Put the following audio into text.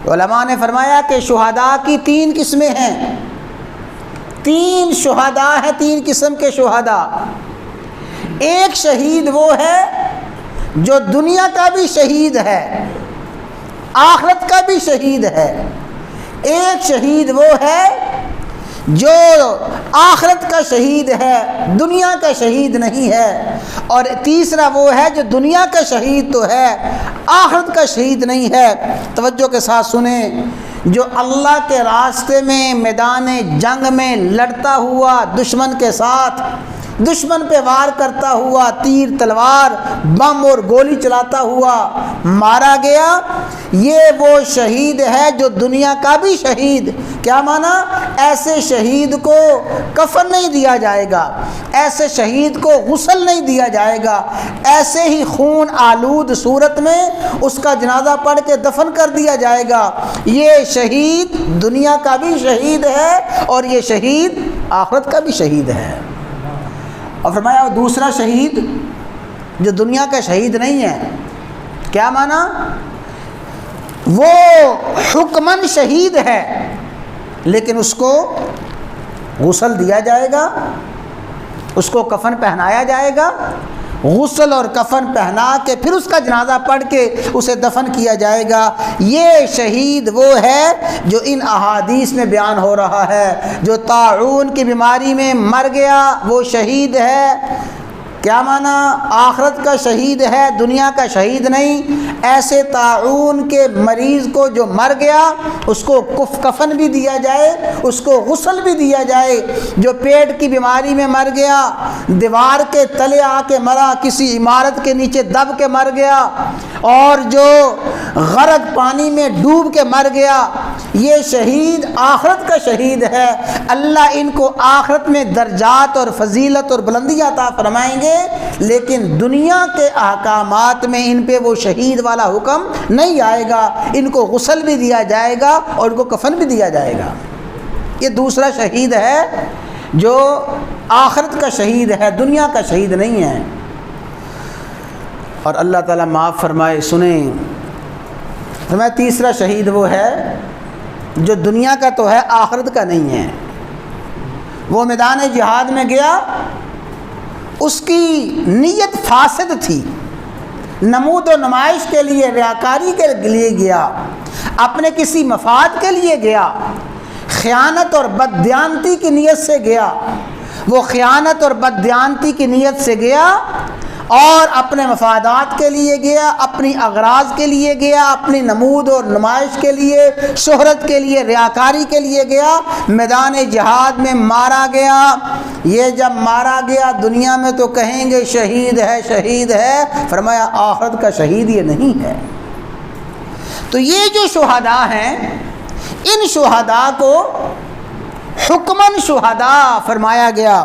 علماء نے فرمایا کہ شہداء کی 3 قسمیں ہیں، 3 شہداء ہیں، 3 قسم کے شہداء۔ ایک شہید وہ ہے جو دنیا کا بھی شہید ہے، آخرت کا بھی شہید ہے۔ ایک شہید وہ ہے جو آخرت کا شہید ہے، دنیا کا شہید نہیں ہے۔ اور تیسرا وہ ہے جو دنیا کا شہید تو ہے، آخرت کا شہید نہیں ہے۔ توجہ کے ساتھ سنیں، جو اللہ کے راستے میں میدان جنگ میں لڑتا ہوا دشمن کے ساتھ، دشمن پہ وار کرتا ہوا، تیر تلوار بم اور گولی چلاتا ہوا مارا گیا، یہ وہ شہید ہے جو دنیا کا بھی شہید۔ کیا مانا؟ ایسے شہید کو کفن نہیں دیا جائے گا، ایسے شہید کو غسل نہیں دیا جائے گا، ایسے ہی خون آلود صورت میں اس کا جنازہ پڑھ کے دفن کر دیا جائے گا۔ یہ شہید دنیا کا بھی شہید ہے اور یہ شہید آخرت کا بھی شہید ہے۔ اور فرمایا دوسرا شہید جو دنیا کا شہید نہیں ہے، کیا مانا؟ وہ حکماً شہید ہے لیکن اس کو غسل دیا جائے گا، اس کو کفن پہنایا جائے گا، غسل اور کفن پہنا کے پھر اس کا جنازہ پڑھ کے اسے دفن کیا جائے گا۔ یہ شہید وہ ہے جو ان احادیث میں بیان ہو رہا ہے، جو طاعون کی بیماری میں مر گیا وہ شہید ہے۔ کیا مانا؟ آخرت کا شہید ہے، دنیا کا شہید نہیں۔ ایسے طاعون کے مریض کو جو مر گیا اس کو کفن بھی دیا جائے، اس کو غسل بھی دیا جائے۔ جو پیٹ کی بیماری میں مر گیا، دیوار کے تلے آ کے مرا، کسی عمارت کے نیچے دب کے مر گیا، اور جو غرق پانی میں ڈوب کے مر گیا، یہ شہید آخرت کا شہید ہے۔ اللہ ان کو آخرت میں درجات اور فضیلت اور بلندیاں عطا فرمائیں گے، لیکن دنیا کے احکامات میں ان پہ وہ شہید والا حکم نہیں آئے گا۔ ان کو غسل بھی دیا جائے گا اور ان کو کفن بھی دیا جائے گا۔ یہ دوسرا شہید ہے جو آخرت کا شہید ہے، دنیا کا شہید نہیں ہے۔ اور اللہ تعالیٰ معاف فرمائے، سنیں، فرمایا تیسرا شہید وہ ہے جو دنیا کا تو ہے، آخرت کا نہیں ہے۔ وہ میدان جہاد میں گیا، اس کی نیت فاسد تھی، نمود و نمائش کے لیے، ریاکاری کے لیے گیا، اپنے کسی مفاد کے لیے گیا، خیانت اور بددیانتی کی نیت سے گیا۔ وہ خیانت اور بددیانتی کی نیت سے گیا اور اپنے مفادات کے لیے گیا، اپنی اغراض کے لیے گیا، اپنی نمود اور نمائش کے لیے، شہرت کے لیے، ریاکاری کے لیے گیا، میدان جہاد میں مارا گیا۔ یہ جب مارا گیا دنیا میں تو کہیں گے شہید ہے، شہید ہے، فرمایا آخرت کا شہید یہ نہیں ہے۔ تو یہ جو شہداء ہیں، ان شہداء کو حکماً شہداء فرمایا گیا۔